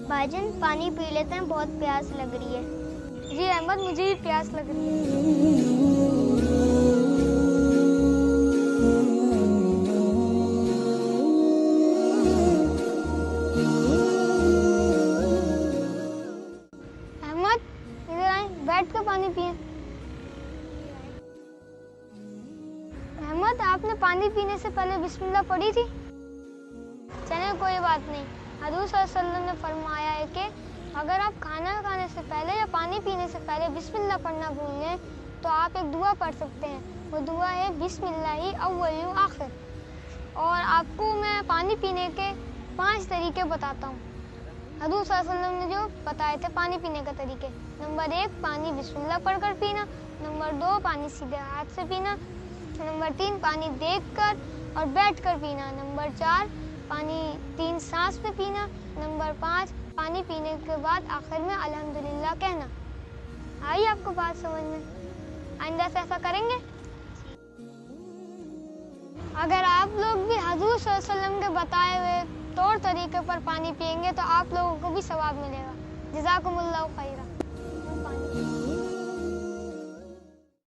भाईजान पानी पी लेते हैं, बहुत प्यास लग रही है। जी अहमद, मुझे भी प्यास लग रही है। अहमद इधर आए, बैठ कर पानी पिए। अहमद, आपने पानी पीने से पहले बिस्मिल्लाह पढ़ी थी? चलिए कोई बात नहीं। हजूर सल्लल्लाहु अलैहि वसल्लम ने फरमाया है कि अगर आप खाना खाने से पहले या पानी पीने से पहले बिस्मिल्लाह पढ़ना भूल गए तो आप एक दुआ पढ़ सकते हैं। वो दुआ है बिस्मिल्लाहि अव्वल व आखिर। और आपको मैं पानी पीने के 5 तरीके बताता हूँ। हजूर सल्लल्लाहु अलैहि वसल्लम ने जो बताए थे पानी पीने के तरीके। नंबर 1, पानी बिस्मिल्लाह पढ़कर पीना। नंबर 2, पानी सीधे हाथ से पीना। नंबर 3, पानी देखकर और बैठकर पीना। नंबर 4, पानी 3 सांस में पीना। नंबर 5, पानी पीने के बाद आखिर में अल्हम्दुलिल्लाह कहना। आई आपको बात समझ में? आइंदा से ऐसा करेंगे? अगर आप लोग भी हजूर सल्लल्लाहु अलैहि वसल्लम के बताए हुए तौर तरीके पर पानी पिएंगे तो आप लोगों को भी सवाब मिलेगा। जज़ाकुमुल्लाहु खैरा।